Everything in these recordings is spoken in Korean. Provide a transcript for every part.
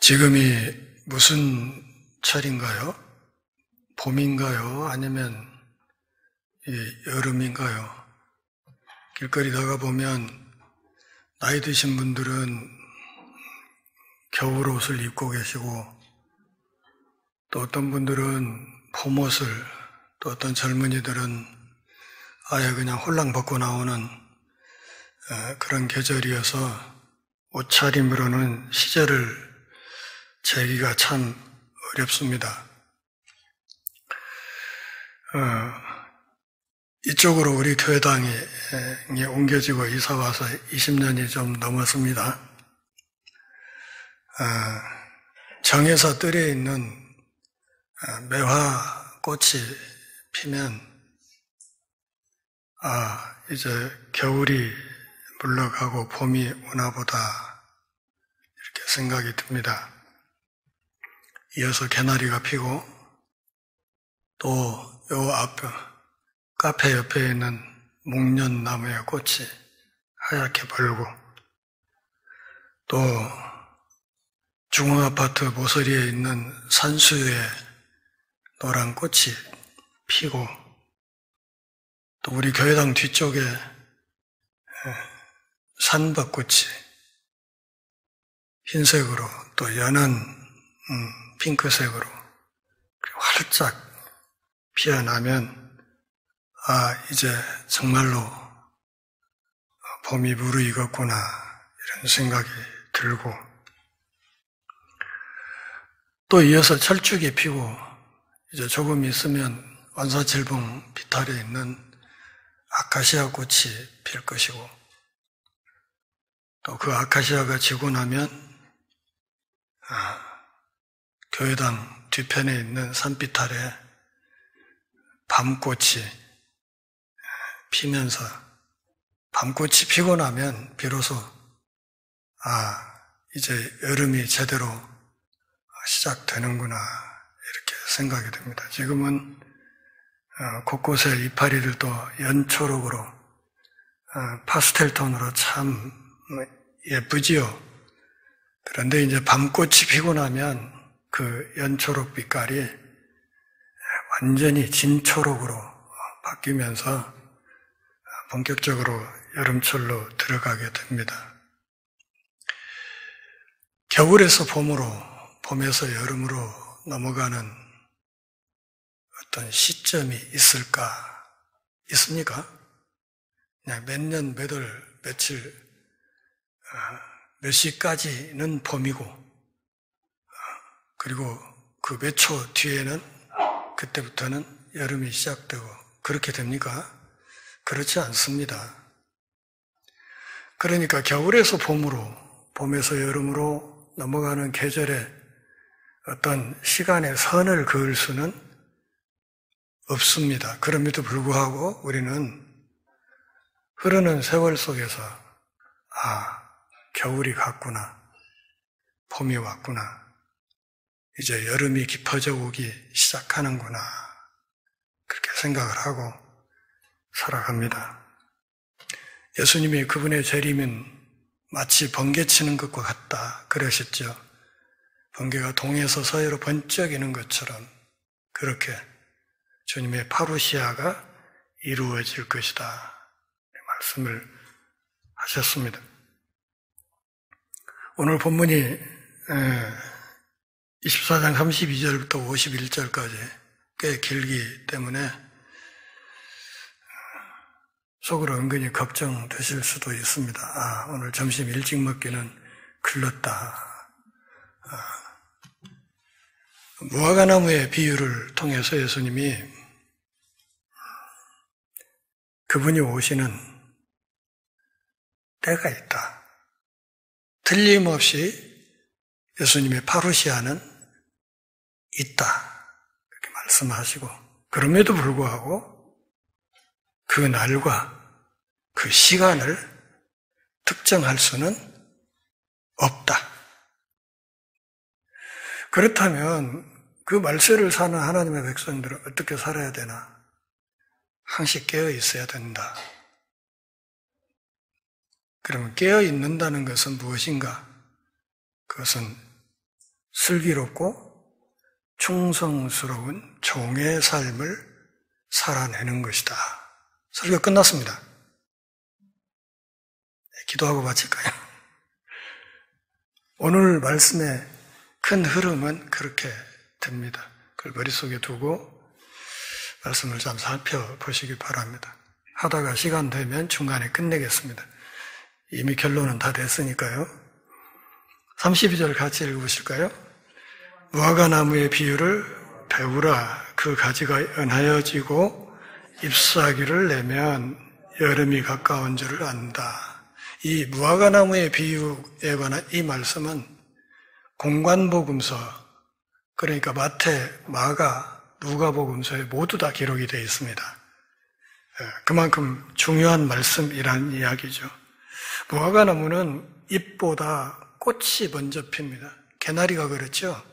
지금이 무슨 철인가요? 봄인가요? 아니면 여름인가요? 길거리 나가보면 나이 드신 분들은 겨울 옷을 입고 계시고, 또 어떤 분들은 봄옷을, 또 어떤 젊은이들은 아예 그냥 홀랑 벗고 나오는 그런 계절이어서 옷차림으로는 시절을 재기가 참 어렵습니다. 이쪽으로 우리 교회당이 옮겨지고 이사와서 20년이 좀 넘었습니다. 정에서 뜰에 있는 매화 꽃이 피면 이제 겨울이 물러가고 봄이 오나보다 이렇게 생각이 듭니다. 이어서 개나리가 피고, 또 요 앞 카페 옆에 있는 목련나무의 꽃이 하얗게 벌고, 또 중앙아파트 모서리에 있는 산수유에 노란 꽃이 피고, 또 우리 교회당 뒤쪽에 산벚꽃이 흰색으로 또 연한 핑크색으로 활짝 피어나면 이제 정말로 봄이 무르익었구나 이런 생각이 들고, 또 이어서 철쭉이 피고 이제 조금 있으면 완사철봉 비탈에 있는 아카시아 꽃이 필 것이고, 또 그 아카시아가 지고 나면 교회당 뒤편에 있는 산비탈에 밤꽃이 피면서, 밤꽃이 피고 나면 비로소 이제 여름이 제대로 시작되는구나 이렇게 생각이 됩니다. 지금은 곳곳에 이파리들도 연초록으로 파스텔 톤으로 참 예쁘지요. 그런데 이제 밤꽃이 피고 나면 그 연초록 빛깔이 완전히 진초록으로 바뀌면서 본격적으로 여름철로 들어가게 됩니다. 겨울에서 봄으로, 봄에서 여름으로 넘어가는 어떤 시점이 있습니까? 그냥 몇 년, 몇 월, 며칠, 몇 시까지는 봄이고, 그리고 그 몇 초 뒤에는 그때부터는 여름이 시작되고 그렇게 됩니까? 그렇지 않습니다. 그러니까 겨울에서 봄으로, 봄에서 여름으로 넘어가는 계절에 어떤 시간의 선을 그을 수는 없습니다. 그럼에도 불구하고 우리는 흐르는 세월 속에서 겨울이 갔구나, 봄이 왔구나, 이제 여름이 깊어져 오기 시작하는구나 그렇게 생각을 하고 살아갑니다. 예수님이 그분의 재림은 마치 번개치는 것과 같다 그러셨죠. 번개가 동에서 서해로 번쩍이는 것처럼 그렇게 주님의 파루시아가 이루어질 것이다 말씀을 하셨습니다. 오늘 본문이 24장 32절부터 51절까지 꽤 길기 때문에 속으로 은근히 걱정되실 수도 있습니다. 오늘 점심 일찍 먹기는 글렀다. 무화과나무의 비유를 통해서 예수님이 그분이 오시는 때가 있다. 틀림없이 예수님의 파루시아는 있다 그렇게 말씀하시고, 그럼에도 불구하고 그 날과 그 시간을 특정할 수는 없다. 그렇다면 그 말세를 사는 하나님의 백성들은 어떻게 살아야 되나? 항시 깨어 있어야 된다. 그러면 깨어 있는다는 것은 무엇인가? 그것은 슬기롭고 충성스러운 종의 삶을 살아내는 것이다. 설교 끝났습니다. 기도하고 마칠까요? 오늘 말씀의 큰 흐름은 그렇게 됩니다. 그걸 머릿속에 두고 말씀을 좀 살펴보시기 바랍니다. 하다가 시간 되면 중간에 끝내겠습니다. 이미 결론은 다 됐으니까요. 32절 같이 읽으실까요? 무화과나무의 비유를 배우라. 그 가지가 은하여지고 잎사귀를 내면 여름이 가까운 줄을 안다. 이 무화과나무의 비유에 관한 이 말씀은 공관복음서, 그러니까 마태, 마가, 누가복음서에 모두 다 기록이 되어 있습니다. 그만큼 중요한 말씀이라는 이야기죠. 무화과나무는 잎보다 꽃이 먼저 핍니다. 개나리가 그렇죠?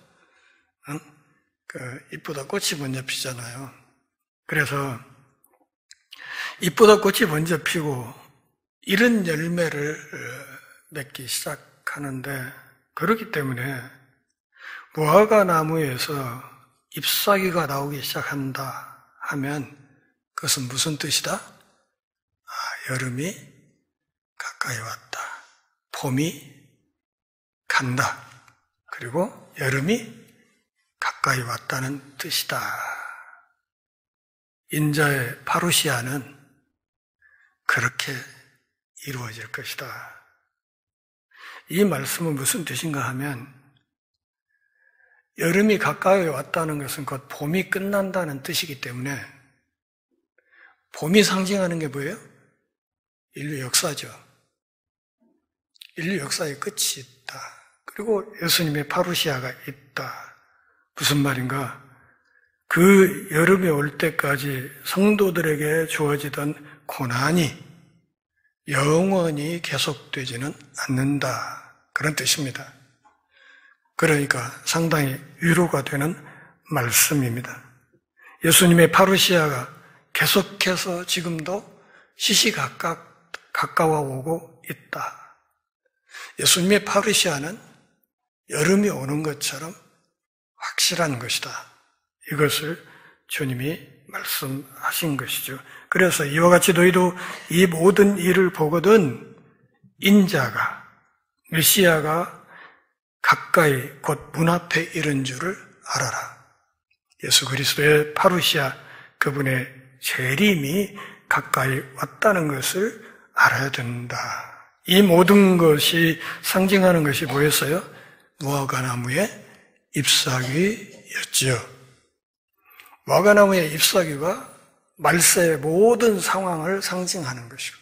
잎보다 꽃이 먼저 피잖아요. 그래서 잎보다 꽃이 먼저 피고 이른 열매를 맺기 시작하는데, 그렇기 때문에 무화과나무에서 잎사귀가 나오기 시작한다 하면 그것은 무슨 뜻이다? 여름이 가까이 왔다. 봄이 간다. 그리고 여름이 가까이 왔다는 뜻이다. 인자의 파루시아는 그렇게 이루어질 것이다. 이 말씀은 무슨 뜻인가 하면, 여름이 가까이 왔다는 것은 곧 봄이 끝난다는 뜻이기 때문에, 봄이 상징하는 게 뭐예요? 인류 역사죠. 인류 역사의 끝이 있다. 그리고 예수님의 파루시아가 있다. 무슨 말인가? 그 여름이 올 때까지 성도들에게 주어지던 고난이 영원히 계속되지는 않는다. 그런 뜻입니다. 그러니까 상당히 위로가 되는 말씀입니다. 예수님의 파루시아가 계속해서 지금도 시시각각 가까워 오고 있다. 예수님의 파루시아는 여름이 오는 것처럼 확실한 것이다. 이것을 주님이 말씀하신 것이죠. 그래서 이와 같이 너희도 이 모든 일을 보거든 인자가, 메시아가 가까이 곧 문 앞에 이른 줄을 알아라. 예수 그리스도의 파루시아, 그분의 재림이 가까이 왔다는 것을 알아야 된다. 이 모든 것이 상징하는 것이 뭐였어요? 무화과나무의 잎사귀였지요. 무화과나무의 잎사귀가 말세의 모든 상황을 상징하는 것이고,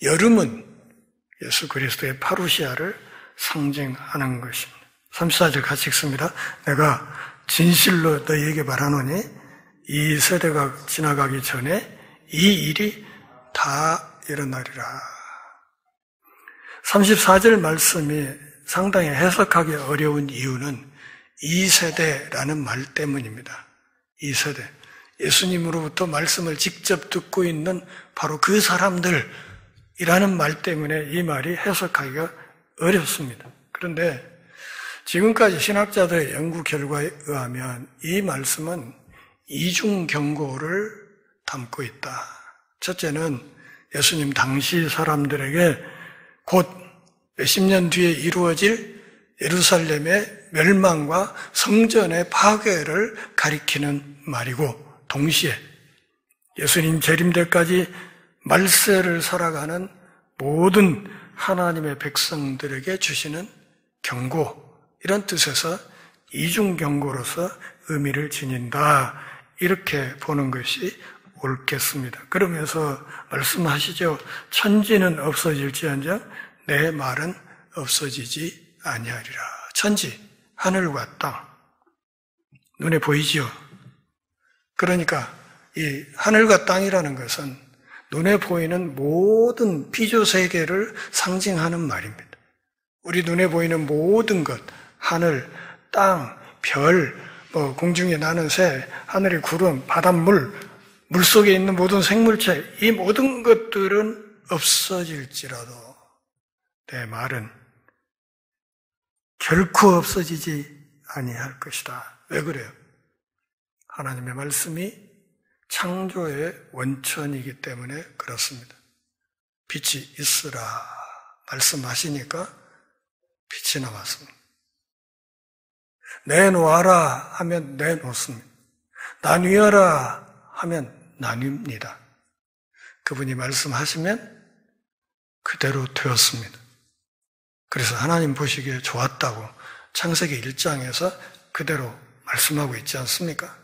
여름은 예수 그리스도의 파루시아를 상징하는 것입니다. 34절 같이 읽습니다. 내가 진실로 너희에게 말하노니 이 세대가 지나가기 전에 이 일이 다 일어나리라. 34절 말씀이 상당히 해석하기 어려운 이유는 이 세대라는 말 때문입니다. 이 세대. 예수님으로부터 말씀을 직접 듣고 있는 바로 그 사람들이라는 말 때문에 이 말이 해석하기가 어렵습니다. 그런데 지금까지 신학자들의 연구 결과에 의하면 이 말씀은 이중 경고를 담고 있다. 첫째는 예수님 당시 사람들에게 곧 몇십 년 뒤에 이루어질 예루살렘의 멸망과 성전의 파괴를 가리키는 말이고, 동시에 예수님 재림때까지 말세를 살아가는 모든 하나님의 백성들에게 주시는 경고, 이런 뜻에서 이중 경고로서 의미를 지닌다. 이렇게 보는 것이 옳겠습니다. 그러면서 말씀하시죠. 천지는 없어질지언정 내 말은 없어지지 아니하리라. 천지, 하늘과 땅, 눈에 보이지요? 그러니까 이 하늘과 땅이라는 것은 눈에 보이는 모든 피조세계를 상징하는 말입니다. 우리 눈에 보이는 모든 것, 하늘, 땅, 별, 공중에 나는 새, 하늘의 구름, 바닷물, 물속에 있는 모든 생물체, 이 모든 것들은 없어질지라도 내 말은 결코 없어지지 아니할 것이다. 왜 그래요? 하나님의 말씀이 창조의 원천이기 때문에 그렇습니다. 빛이 있으라 말씀하시니까 빛이 나왔습니다. 내놓아라 하면 내놓습니다. 나뉘어라 하면 나뉩니다. 그분이 말씀하시면 그대로 되었습니다. 그래서 하나님 보시기에 좋았다고 창세기 1장에서 그대로 말씀하고 있지 않습니까?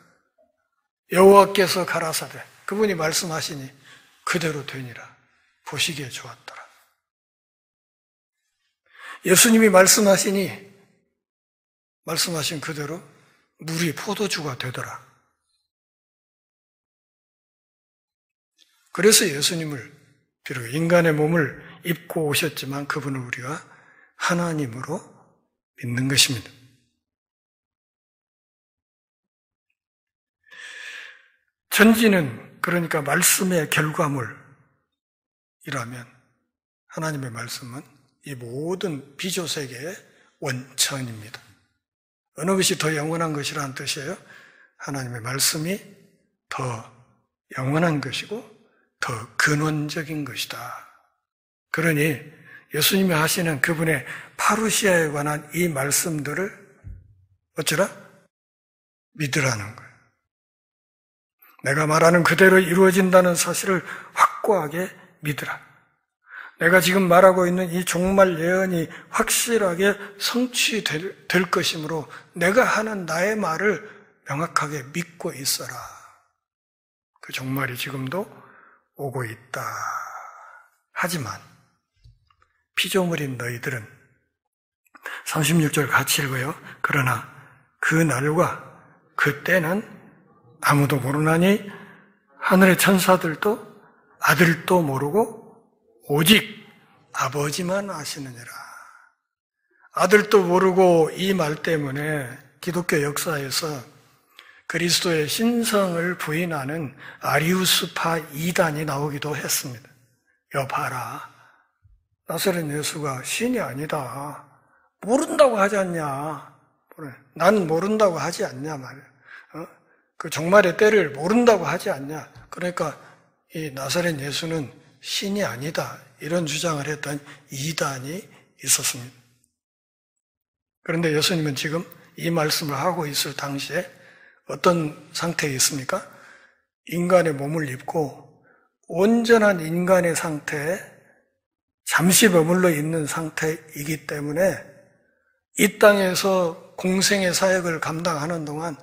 여호와께서 가라사대 그분이 말씀하시니 그대로 되니라. 보시기에 좋았더라. 예수님이 말씀하시니 말씀하신 그대로 물이 포도주가 되더라. 그래서 예수님을 비록 인간의 몸을 입고 오셨지만 그분을 우리가 하나님으로 믿는 것입니다. 전지는 그러니까 말씀의 결과물이라면 하나님의 말씀은 이 모든 비조세계의 원천입니다. 어느 것이 더 영원한 것이라는 뜻이에요? 하나님의 말씀이 더 영원한 것이고 더 근원적인 것이다. 그러니 예수님이 하시는 그분의 파루시아에 관한 이 말씀들을 어쩌라? 믿으라는 거예요. 내가 말하는 그대로 이루어진다는 사실을 확고하게 믿으라. 내가 지금 말하고 있는 이 종말 예언이 확실하게 성취될 것이므로 내가 하는 나의 말을 명확하게 믿고 있어라. 그 종말이 지금도 오고 있다. 하지만 피조물인 너희들은 36절 같이 읽어요. 그러나 그 날과 그 때는 아무도 모르나니 하늘의 천사들도 아들도 모르고 오직 아버지만 아시느니라. 아들도 모르고 이 말 때문에 기독교 역사에서 그리스도의 신성을 부인하는 아리우스파 이단이 나오기도 했습니다. 여봐라, 나사렛 예수가 신이 아니다. 모른다고 하지 않냐. 난 모른다고 하지 않냐 말이야. 그 종말의 때를 모른다고 하지 않냐. 그러니까 이 나사렛 예수는 신이 아니다. 이런 주장을 했던 이단이 있었습니다. 그런데 예수님은 지금 이 말씀을 하고 있을 당시에 어떤 상태에 있습니까? 인간의 몸을 입고 온전한 인간의 상태에 잠시 머물러 있는 상태이기 때문에 이 땅에서 공생의 사역을 감당하는 동안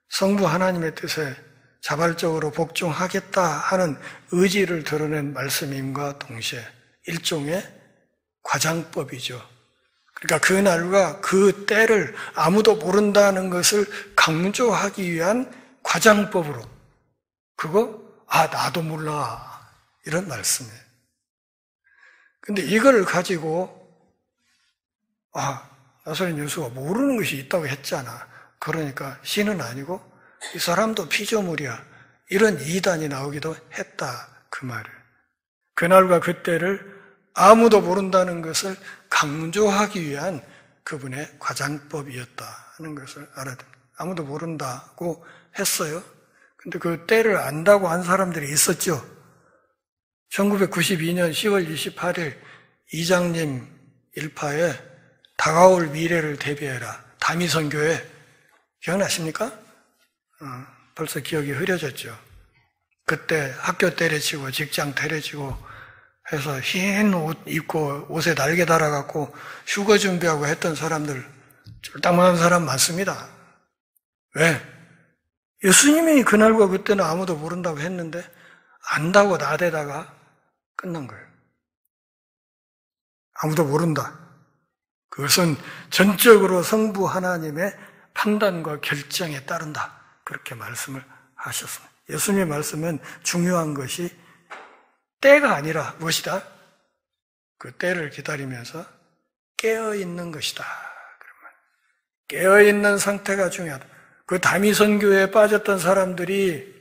성부 하나님의 뜻에 자발적으로 복종하겠다 하는 의지를 드러낸 말씀임과 동시에 일종의 과장법이죠. 그러니까 그 날과 그 때를 아무도 모른다는 것을 강조하기 위한 과장법으로 나도 몰라 이런 말씀이에요. 근데 이걸 가지고 나사렛 예수가 모르는 것이 있다고 했잖아. 그러니까 신은 아니고 이 사람도 피조물이야. 이런 이단이 나오기도 했다. 그 말이에요. 그날과 그때를 아무도 모른다는 것을 강조하기 위한 그분의 과장법이었다 하는 것을 알아야 됩니다. 아무도 모른다고 했어요. 근데 그 때를 안다고 한 사람들이 있었죠. 1992년 10월 28일 이장님 일파에 다가올 미래를 대비해라. 다미선교회 기억나십니까? 벌써 기억이 흐려졌죠. 그때 학교 때려치고 직장 때려치고 해서 흰 옷 입고 옷에 날개 달아갖고 휴거 준비하고 했던 사람들 쫄딱만한 사람 많습니다. 왜? 예수님이 그날과 그때는 아무도 모른다고 했는데 안다고 나대다가 끝난 거예요. 아무도 모른다. 그것은 전적으로 성부 하나님의 판단과 결정에 따른다. 그렇게 말씀을 하셨습니다. 예수님의 말씀은 중요한 것이 때가 아니라 무엇이다? 그 때를 기다리면서 깨어있는 것이다. 깨어있는 상태가 중요하다. 그 다미선교에 빠졌던 사람들이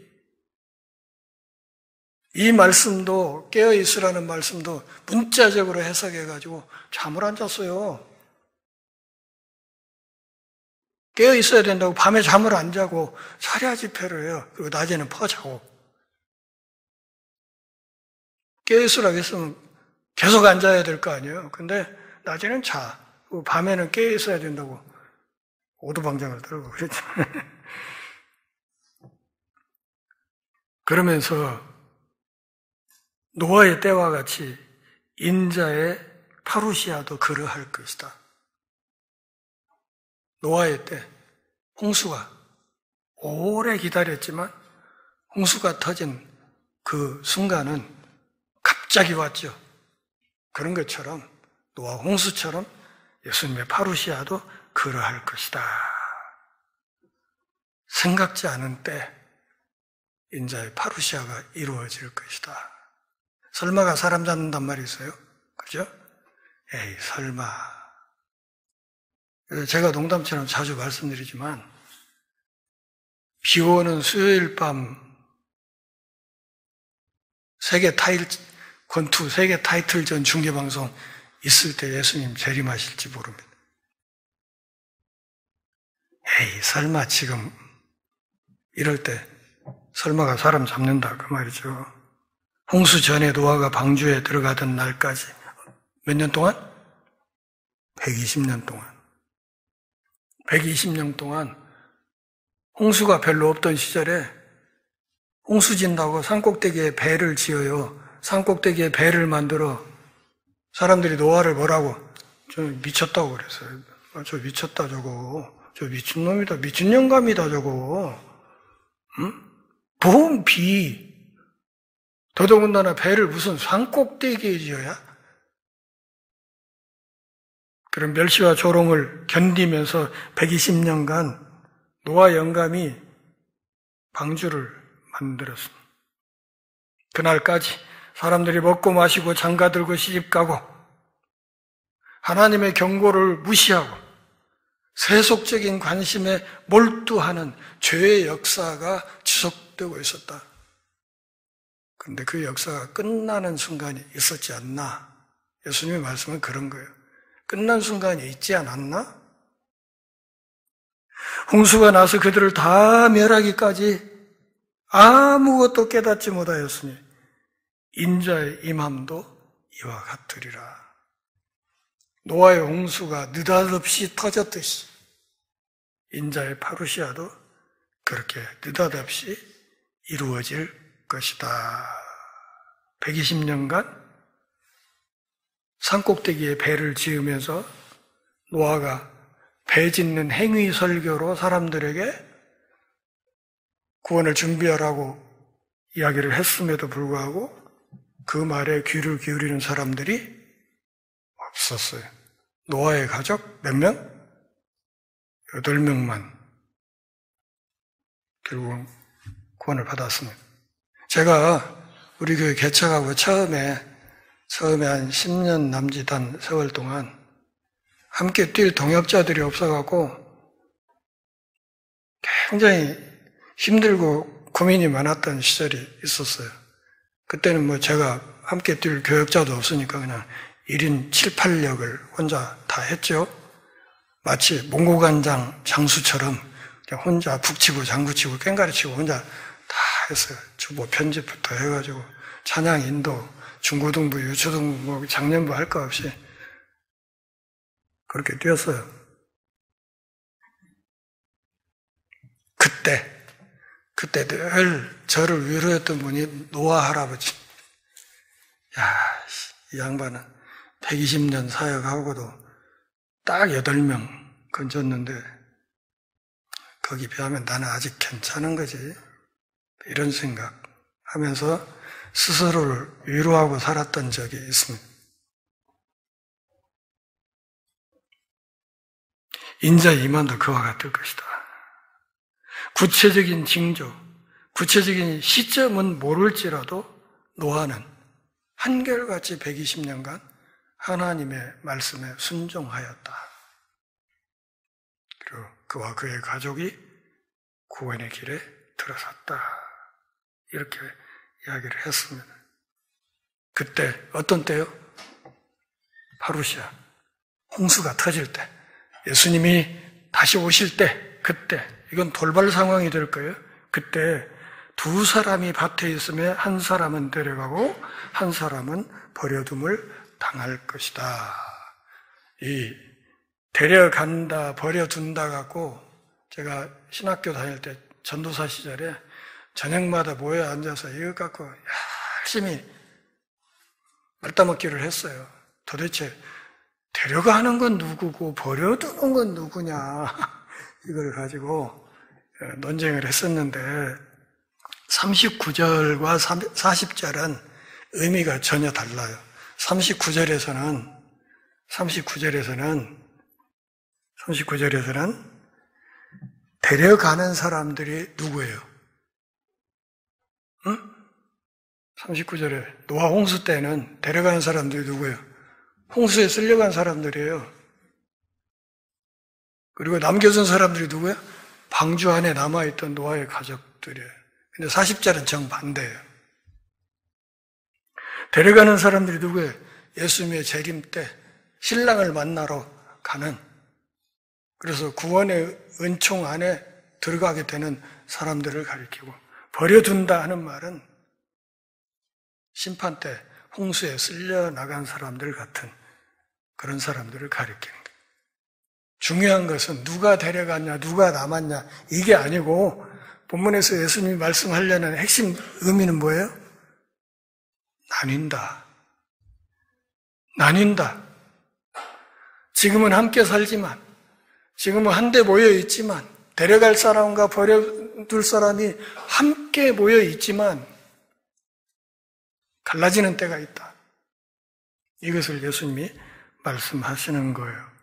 이 말씀도 깨어있으라는 말씀도 문자적으로 해석해가지고 잠을 안 잤어요. 깨어 있어야 된다고 밤에 잠을 안 자고 차례 집회를 해요. 그리고 낮에는 퍼자고. 깨어 있으라고 했으면 계속 앉아야 될 거 아니에요. 근데 낮에는 자. 밤에는 깨어 있어야 된다고 오두방정을 들고 그랬죠. 그러면서 노아의 때와 같이 인자의 파루시아도 그러할 것이다. 노아의 때 홍수가 오래 기다렸지만 홍수가 터진 그 순간은 갑자기 왔죠. 그런 것처럼 노아 홍수처럼 예수님의 파루시아도 그러할 것이다. 생각지 않은 때 인자의 파루시아가 이루어질 것이다. 설마가 사람 잡는단 말이 있어요? 그죠? 에이, 설마. 제가 농담처럼 자주 말씀드리지만 비 오는 수요일 밤 권투 세계 타이틀전 중계방송 있을 때 예수님 재림하실지 모릅니다. 에이, 설마 지금 이럴 때 설마가 사람 잡는다 그 말이죠. 홍수 전에 노아가 방주에 들어가던 날까지 몇 년 동안? 120년 동안. 120년 동안 홍수가 별로 없던 시절에 홍수 진다고 산꼭대기에 배를 지어요. 산꼭대기에 배를 만들어 사람들이 노아를 뭐라고? 저 미쳤다고 그랬어요. 저 미쳤다 저거. 저 미친놈이다. 미친 영감이다 저거. 응? 보험 비. 더더군다나 배를 무슨 산꼭대기에 지어야? 그런 멸시와 조롱을 견디면서 120년간 노아 영감이 방주를 만들었습니다. 그날까지 사람들이 먹고 마시고 장가들고 시집가고 하나님의 경고를 무시하고 세속적인 관심에 몰두하는 죄의 역사가 지속되고 있었다. 그런데 그 역사가 끝나는 순간이 있었지 않나? 예수님의 말씀은 그런 거예요. 끝난 순간이 있지 않았나? 홍수가 나서 그들을 다 멸하기까지 아무것도 깨닫지 못하였으니 인자의 임함도 이와 같으리라. 노아의 홍수가 느닷없이 터졌듯이 인자의 파루시아도 그렇게 느닷없이 이루어질 것이다. 120년간 산꼭대기에 배를 지으면서 노아가 배 짓는 행위 설교로 사람들에게 구원을 준비하라고 이야기를 했음에도 불구하고 그 말에 귀를 기울이는 사람들이 없었어요. 노아의 가족 몇 명? 8명만 결국은 구원을 받았습니다. 제가 우리 교회 개척하고 처음에 한 10년 남짓한 세월 동안 함께 뛸 동역자들이 없어갖고 굉장히 힘들고 고민이 많았던 시절이 있었어요. 그때는 뭐 제가 함께 뛸 교역자도 없으니까 그냥 1인 7, 8역을 혼자 다 했죠. 마치 몽고간장 장수처럼 그냥 혼자 북치고 장구치고 꽹가리치고 혼자 다 했어요. 주보 편집부터 해가지고 찬양 인도, 중고등부, 유초등부, 뭐 작년부 할 거 없이 그렇게 뛰었어요. 그때 늘 저를 위로했던 분이 노아 할아버지. 야, 이 양반은 120년 사역하고도 딱 8명 건졌는데 거기 비하면 나는 아직 괜찮은 거지. 이런 생각하면서 스스로를 위로하고 살았던 적이 있습니다. 인자 이만도 그와 같을 것이다. 구체적인 징조, 구체적인 시점은 모를지라도 노아는 한결같이 120년간 하나님의 말씀에 순종하였다. 그리고 그와 그의 가족이 구원의 길에 들어섰다. 이렇게 이야기를 했습니다. 그때 어떤 때요? 파루시아 홍수가 터질 때 예수님이 다시 오실 때, 그때, 이건 돌발 상황이 될 거예요. 그때 두 사람이 밭에 있으면 한 사람은 데려가고 한 사람은 버려둠을 당할 것이다. 이 데려간다, 버려둔다 갖고 제가 신학교 다닐 때 전도사 시절에 저녁마다 모여 앉아서 이거 갖고 열심히 말따먹기를 했어요. 도대체 데려가는 건 누구고 버려두는 건 누구냐 이걸 가지고 논쟁을 했었는데 39절과 40절은 의미가 전혀 달라요. 39절에서는 데려가는 사람들이 누구예요? 응? 39절에 노아 홍수 때는 데려가는 사람들이 누구예요? 홍수에 쓸려간 사람들이에요. 그리고 남겨진 사람들이 누구예요? 방주 안에 남아있던 노아의 가족들이에요. 근데 40절은 정반대예요. 데려가는 사람들이 누구예요? 예수님의 재림 때 신랑을 만나러 가는, 그래서 구원의 은총 안에 들어가게 되는 사람들을 가리키고, 버려둔다 하는 말은 심판 때 홍수에 쓸려 나간 사람들 같은 그런 사람들을 가리키는 거예요. 중요한 것은 누가 데려갔냐, 누가 남았냐 이게 아니고, 본문에서 예수님이 말씀하려는 핵심 의미는 뭐예요? 나뉜다. 지금은 함께 살지만, 지금은 한데 모여 있지만, 데려갈 사람과 버려둘 사람이 함께 모여 있지만 갈라지는 때가 있다. 이것을 예수님이 말씀하시는 거예요.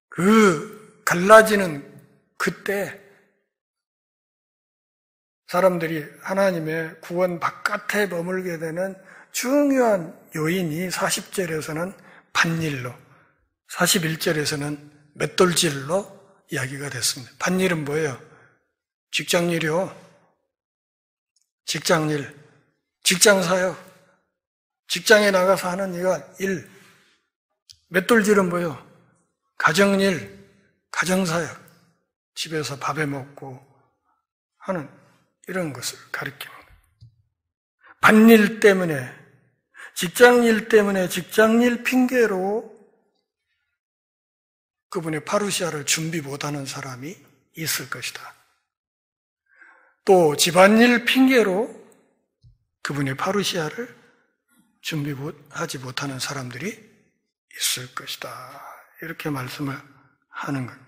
그 갈라지는 그때 사람들이 하나님의 구원 바깥에 머물게 되는 중요한 요인이 40절에서는 밭일로, 41절에서는 맷돌질로 이야기가 됐습니다. 밭일은 뭐예요? 직장일이요. 직장일, 직장사역, 직장에 나가서 하는 일. 맷돌질은 뭐예요? 가정일, 가정사역, 집에서 밥해 먹고 하는 이런 것을 가리킵니다. 밭일 때문에, 직장일 때문에 직장일 핑계로 그분의 파루시아를 준비 못하는 사람이 있을 것이다. 또 집안일 핑계로 그분의 파루시아를 준비하지 못하는 사람들이 있을 것이다. 이렇게 말씀을 하는 거예요.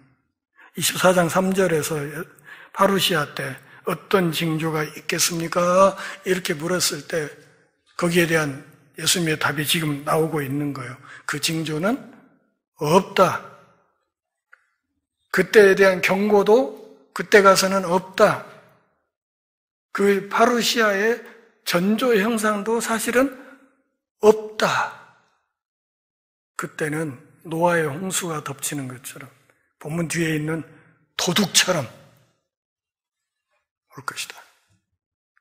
24장 3절에서 파루시아 때 어떤 징조가 있겠습니까? 이렇게 물었을 때 거기에 대한 예수님의 답이 지금 나오고 있는 거예요. 그 징조는 없다. 그때에 대한 경고도 그때 가서는 없다. 그 파루시아의 전조 형상도 사실은 없다. 그때는 노아의 홍수가 덮치는 것처럼, 본문 뒤에 있는 도둑처럼 올 것이다.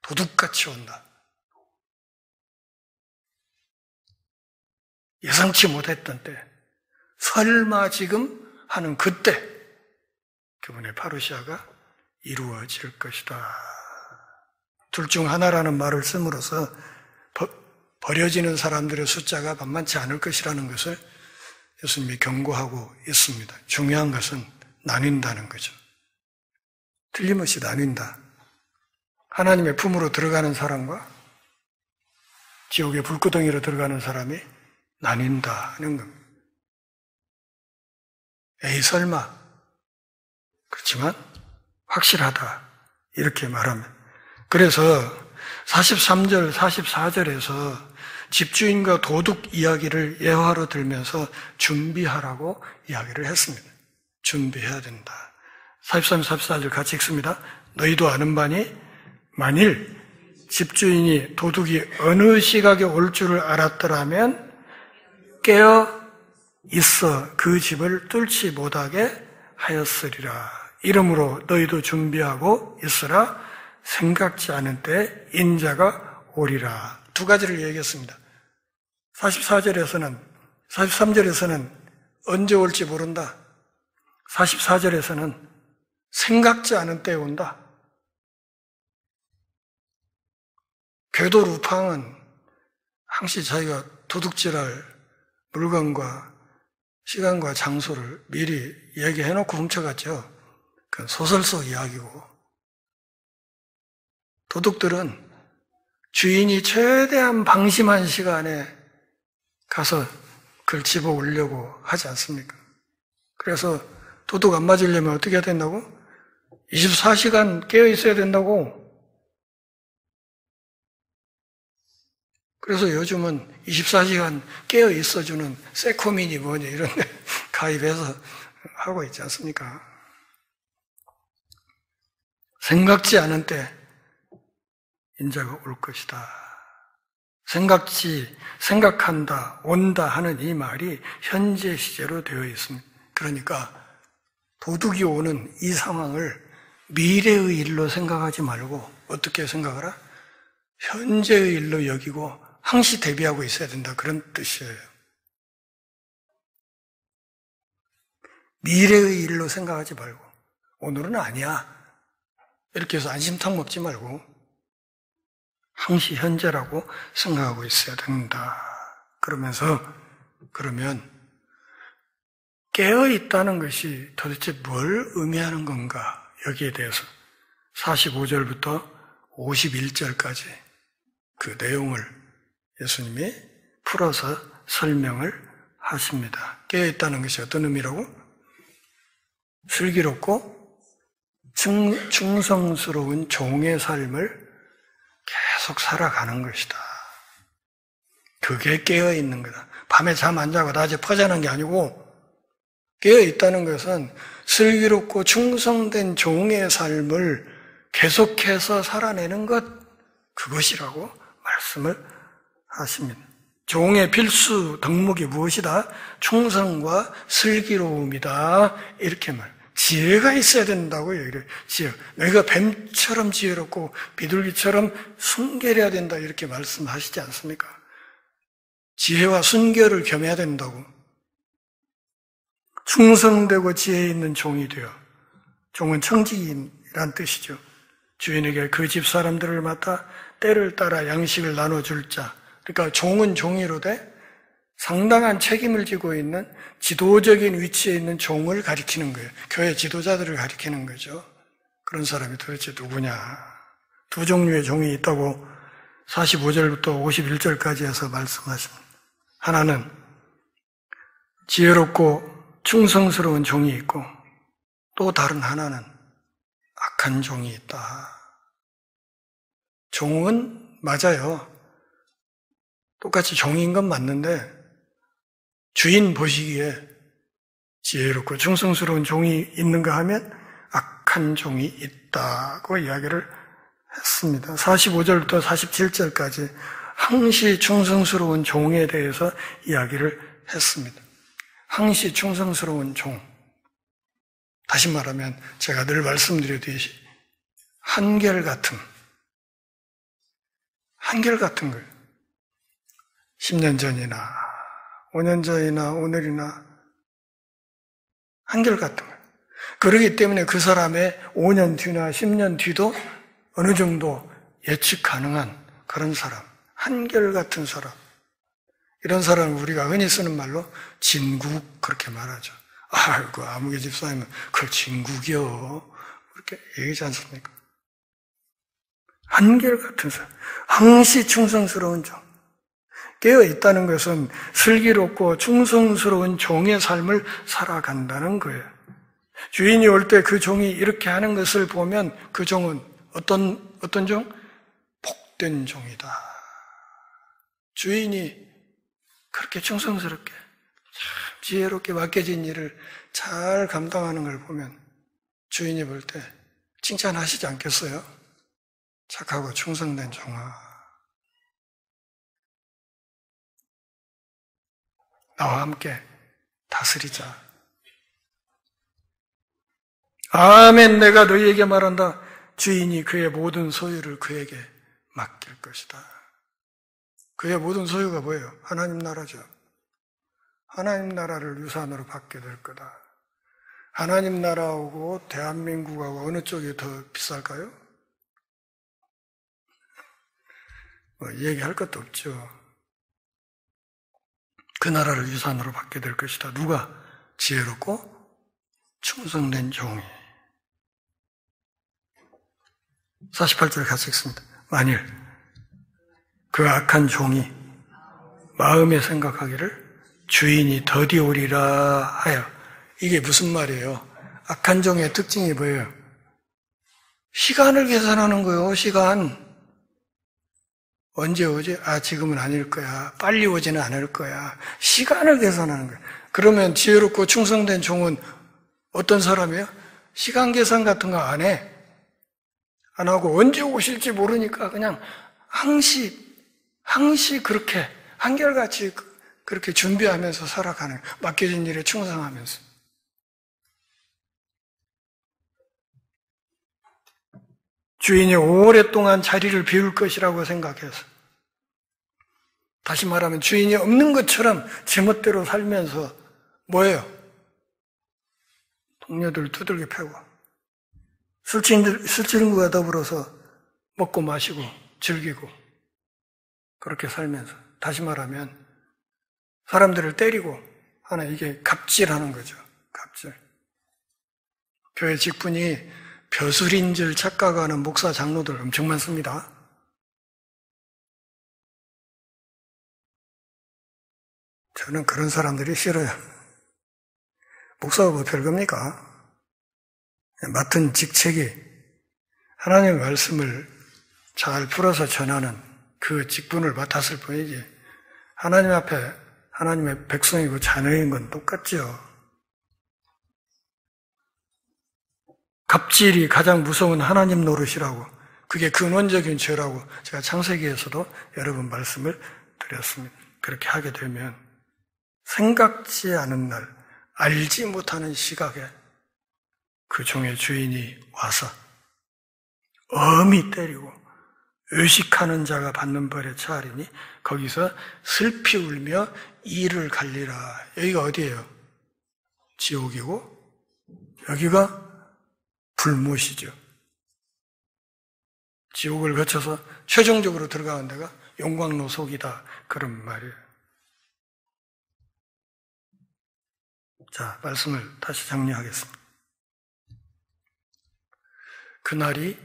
도둑같이 온다. 예상치 못했던 때, 설마 지금 하는 그때 그분의 파루시아가 이루어질 것이다. 둘 중 하나라는 말을 씀으로써 버려지는 사람들의 숫자가 만만치 않을 것이라는 것을 예수님이 경고하고 있습니다. 중요한 것은 나뉜다는 거죠. 틀림없이 나뉜다. 하나님의 품으로 들어가는 사람과 지옥의 불구덩이로 들어가는 사람이 나뉜다는 겁니다. 에이 설마, 그렇지만 확실하다 이렇게 말하면, 그래서 43절, 44절에서 집주인과 도둑 이야기를 예화로 들면서 준비하라고 이야기를 했습니다. 준비해야 된다. 43, 44절 같이 읽습니다. 너희도 아는 바니 만일 집주인이 도둑이 어느 시각에 올 줄을 알았더라면 깨어 있어 그 집을 뚫지 못하게 하였으리라. 이러므로 너희도 준비하고 있으라. 생각지 않은 때 인자가 오리라. 두 가지를 얘기했습니다. 43절에서는 언제 올지 모른다. 44절에서는 생각지 않은 때에 온다. 궤도 루팡은 항시 자기가 도둑질할 물건과 시간과 장소를 미리 얘기해놓고 훔쳐갔죠. 그건 소설 속 이야기고, 도둑들은 주인이 최대한 방심한 시간에 가서 그걸 집어오려고 하지 않습니까? 그래서 도둑 안 맞으려면 어떻게 해야 된다고? 24시간 깨어 있어야 된다고. 그래서 요즘은 24시간 깨어 있어주는 세코민이 뭐니 이런 데 가입해서 하고 있지 않습니까? 생각지 않은 때 인자가 올 것이다. 생각한다, 온다 하는 이 말이 현재 시제로 되어 있습니다. 그러니까 도둑이 오는 이 상황을 미래의 일로 생각하지 말고 어떻게 생각하라? 현재의 일로 여기고 항시 대비하고 있어야 된다. 그런 뜻이에요. 미래의 일로 생각하지 말고 오늘은 아니야. 이렇게 해서 안심탕 먹지 말고 항시 현재라고 생각하고 있어야 된다. 그러면 깨어있다는 것이 도대체 뭘 의미하는 건가? 여기에 대해서 45절부터 51절까지 그 내용을 예수님이 풀어서 설명을 하십니다. 깨어있다는 것이 어떤 의미라고? 슬기롭고 충성스러운 종의 삶을 계속 살아가는 것이다. 그게 깨어있는 거다. 밤에 잠 안 자고 낮에 퍼자는 게 아니고 깨어있다는 것은 슬기롭고 충성된 종의 삶을 계속해서 살아내는 것, 그것이라고 말씀을 하십니다. 종의 필수 덕목이 무엇이다? 충성과 슬기로움이다. 이렇게 지혜가 있어야 된다고 얘기를 해요. 지혜. 너희가 뱀처럼 지혜롭고 비둘기처럼 순결해야 된다. 이렇게 말씀하시지 않습니까? 지혜와 순결을 겸해야 된다고. 충성되고 지혜 있는 종이 되어. 종은 청지기란 뜻이죠. 주인에게 그 집 사람들을 맡아 때를 따라 양식을 나눠줄 자. 그러니까 종은 종이로되 상당한 책임을 지고 있는 지도적인 위치에 있는 종을 가리키는 거예요. 교회 지도자들을 가리키는 거죠. 그런 사람이 도대체 누구냐. 두 종류의 종이 있다고 45절부터 51절까지 해서 말씀하십니다. 하나는 지혜롭고 충성스러운 종이 있고 또 다른 하나는 악한 종이 있다. 종은 맞아요. 똑같이 종인 건 맞는데 주인 보시기에 지혜롭고 충성스러운 종이 있는가 하면 악한 종이 있다고 이야기를 했습니다. 45절부터 47절까지 항시 충성스러운 종에 대해서 이야기를 했습니다. 항시 충성스러운 종. 다시 말하면 제가 늘 말씀드렸듯이 한결같은 거예요. 10년 전이나 5년 전이나 오늘이나 한결같은 거예요. 그렇기 때문에 그 사람의 5년 뒤나 10년 뒤도 어느 정도 예측 가능한 그런 사람, 한결같은 사람. 이런 사람을 우리가 흔히 쓰는 말로 진국 그렇게 말하죠. 아이고 아무개 집사님은 그걸 진국이요. 그렇게 얘기하지 않습니까? 한결같은 사람, 항시 충성스러운 종. 깨어있다는 것은 슬기롭고 충성스러운 종의 삶을 살아간다는 거예요. 주인이 올 때 그 종이 이렇게 하는 것을 보면 그 종은 어떤 종? 복된 종이다. 주인이 그렇게 충성스럽게 지혜롭게 맡겨진 일을 잘 감당하는 걸 보면 주인이 볼 때 칭찬하시지 않겠어요? 착하고 충성된 종아, 나와 함께 다스리자. 아멘. 내가 너희에게 말한다. 주인이 그의 모든 소유를 그에게 맡길 것이다. 그의 모든 소유가 뭐예요? 하나님 나라죠. 하나님 나라를 유산으로 받게 될 거다. 하나님 나라하고 대한민국하고 어느 쪽이 더 비쌀까요? 얘기할 것도 없죠. 그 나라를 유산으로 받게 될 것이다. 누가? 지혜롭고 충성된 종이. 48절 같이 읽습니다. 만일 그 악한 종이 마음에 생각하기를 주인이 더디오리라 하여. 이게 무슨 말이에요? 악한 종의 특징이 뭐예요? 시간을 계산하는 거예요. 시간. 언제 오지? 지금은 아닐 거야. 빨리 오지는 않을 거야. 시간을 계산하는 거예요. 그러면 지혜롭고 충성된 종은 어떤 사람이에요? 시간 계산 같은 거 안 해. 안 하고 언제 오실지 모르니까 그냥 항시 그렇게 한결같이 그렇게 준비하면서 살아가는, 맡겨진 일에 충성하면서. 주인이 오랫동안 자리를 비울 것이라고 생각해서, 다시 말하면 주인이 없는 것처럼 제멋대로 살면서 뭐예요? 동료들 두들겨 패고 술친구와 더불어서 먹고 마시고 즐기고 그렇게 살면서, 다시 말하면 사람들을 때리고 하나, 이게 갑질하는 거죠. 갑질. 교회 직분이 벼슬인 줄 착각하는 목사 장로들 엄청 많습니다. 저는 그런 사람들이 싫어요. 목사가 뭐 별겁니까? 맡은 직책이 하나님의 말씀을 잘 풀어서 전하는 그 직분을 맡았을 뿐이지, 하나님 앞에 하나님의 백성이고 자녀인 건 똑같죠. 갑질이 가장 무서운 하나님 노릇이라고, 그게 근원적인 죄라고 제가 창세기에서도 여러 번 말씀을 드렸습니다. 그렇게 하게 되면 생각지 않은 날, 알지 못하는 시각에 그 종의 주인이 와서 엄히 때리고 의식하는 자가 받는 벌에 처하리니 거기서 슬피 울며 이를 갈리라. 여기가 어디예요? 지옥이고 여기가 불못이죠. 지옥을 거쳐서 최종적으로 들어가는 데가 용광로속이다, 그런 말이에요. 자, 말씀을 다시 정리하겠습니다. 그날이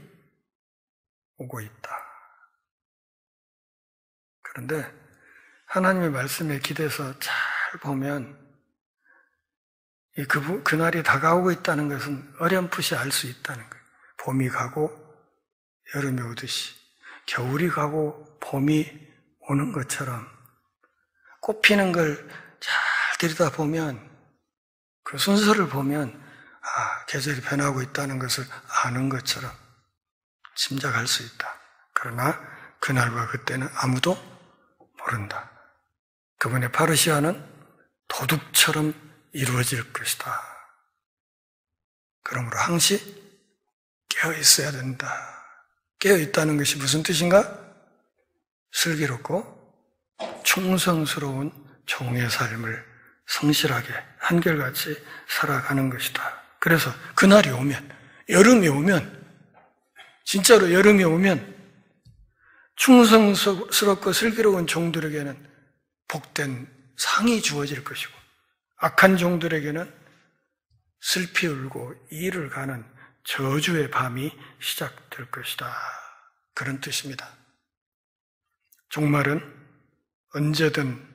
오고 있다. 그런데 하나님의 말씀에 기대서 잘 보면 그날이 다가오고 있다는 것은 어렴풋이 알 수 있다는 거예요. 봄이 가고 여름이 오듯이 겨울이 가고 봄이 오는 것처럼 꽃 피는 걸 잘 들여다보면, 그 순서를 보면 계절이 변하고 있다는 것을 아는 것처럼 짐작할 수 있다. 그러나 그날과 그때는 아무도 모른다. 그분의 파르시아는 도둑처럼 이루어질 것이다. 그러므로 항시 깨어 있어야 된다. 깨어 있다는 것이 무슨 뜻인가? 슬기롭고 충성스러운 종의 삶을 성실하게 한결같이 살아가는 것이다. 그래서 그날이 오면, 여름이 오면, 진짜로 여름이 오면 충성스럽고 슬기로운 종들에게는 복된 상이 주어질 것이고, 악한 종들에게는 슬피 울고 이를 가는 저주의 밤이 시작될 것이다. 그런 뜻입니다. 종말은 언제든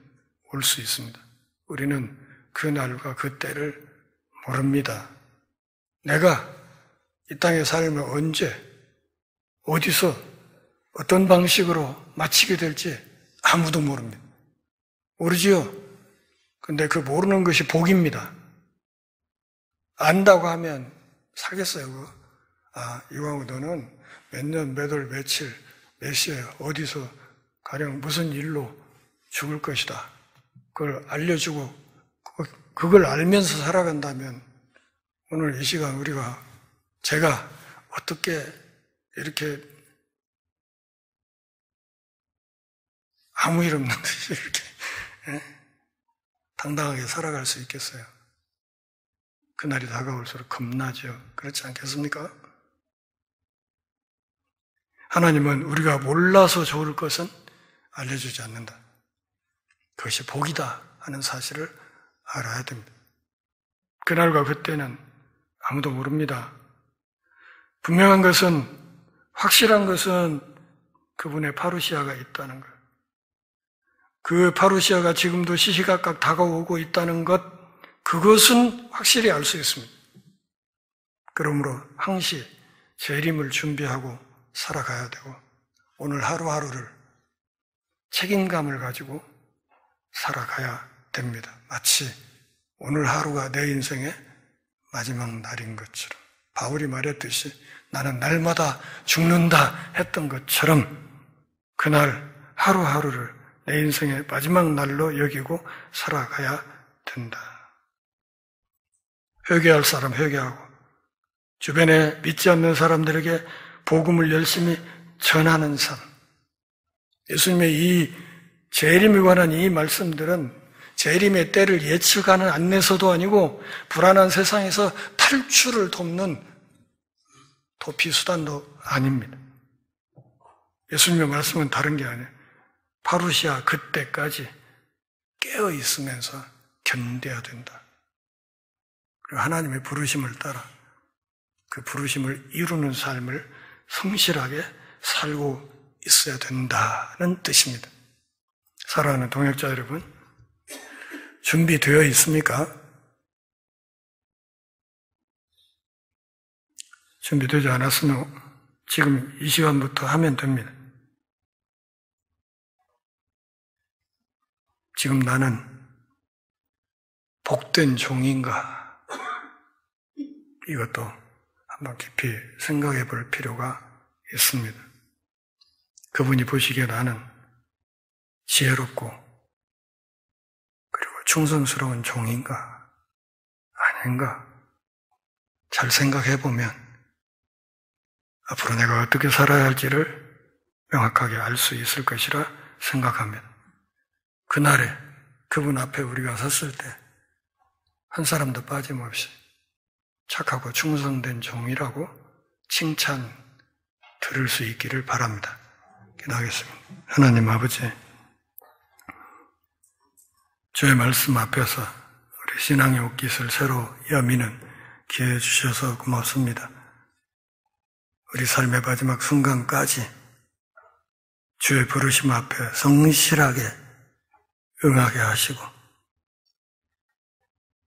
올 수 있습니다. 우리는 그 날과 그 때를 모릅니다. 내가 이 땅의 삶을 언제, 어디서, 어떤 방식으로 마치게 될지 아무도 모릅니다. 모르지요? 근데 그 모르는 것이 복입니다. 안다고 하면 사겠어요. 이왕우 너는 몇 년, 몇 월, 며칠, 몇 시에 어디서 가령 무슨 일로 죽을 것이다. 그걸 알려주고 그걸 알면서 살아간다면 오늘 이 시간 제가 어떻게 이렇게 아무 일 없는 듯이 이렇게 당당하게 살아갈 수 있겠어요? 그날이 다가올수록 겁나죠. 그렇지 않겠습니까? 하나님은 우리가 몰라서 좋을 것은 알려주지 않는다. 그것이 복이다 하는 사실을 알아야 됩니다. 그날과 그때는 아무도 모릅니다. 분명한 것은, 확실한 것은 그분의 파루시아가 있다는 것. 그 파루시아가 지금도 시시각각 다가오고 있다는 것, 그것은 확실히 알 수 있습니다. 그러므로 항시 재림을 준비하고 살아가야 되고, 오늘 하루하루를 책임감을 가지고 살아가야 됩니다. 마치 오늘 하루가 내 인생의 마지막 날인 것처럼, 바울이 말했듯이 나는 날마다 죽는다 했던 것처럼 그날 하루하루를 내 인생의 마지막 날로 여기고 살아가야 된다. 회개할 사람 회개하고, 주변에 믿지 않는 사람들에게 복음을 열심히 전하는 삶. 예수님의 이 재림에 관한 이 말씀들은 재림의 때를 예측하는 안내서도 아니고 불안한 세상에서 탈출을 돕는 도피수단도 아닙니다. 예수님의 말씀은 다른 게 아니에요. 파루시아 그때까지 깨어 있으면서 견뎌야 된다. 그리고 하나님의 부르심을 따라 그 부르심을 이루는 삶을 성실하게 살고 있어야 된다는 뜻입니다. 사랑하는 동역자 여러분, 준비되어 있습니까? 준비되지 않았으면 지금 이 시간부터 하면 됩니다. 지금 나는 복된 종인가? 이것도 한번 깊이 생각해 볼 필요가 있습니다. 그분이 보시기에 나는 지혜롭고 그리고 충성스러운 종인가? 아닌가? 잘 생각해 보면 앞으로 내가 어떻게 살아야 할지를 명확하게 알 수 있을 것이라 생각합니다. 그날에 그분 앞에 우리가 섰을 때 한 사람도 빠짐없이 착하고 충성된 종이라고 칭찬 들을 수 있기를 바랍니다. 기도하겠습니다. 하나님 아버지, 주의 말씀 앞에서 우리 신앙의 옷깃을 새로 여미는 기회 주셔서 고맙습니다. 우리 삶의 마지막 순간까지 주의 부르심 앞에 성실하게 응하게 하시고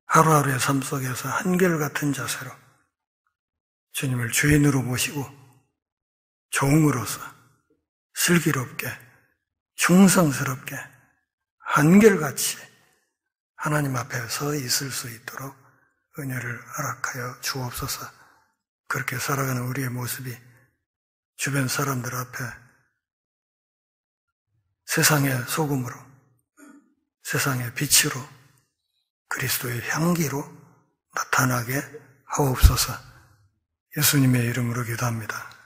하루하루의 삶 속에서 한결같은 자세로 주님을 주인으로 모시고 종으로서 슬기롭게 충성스럽게 한결같이 하나님 앞에 서 있을 수 있도록 은혜를 허락하여 주옵소서. 그렇게 살아가는 우리의 모습이 주변 사람들 앞에 세상의 소금으로, 세상의 빛으로, 그리스도의 향기로 나타나게 하옵소서. 예수님의 이름으로 기도합니다.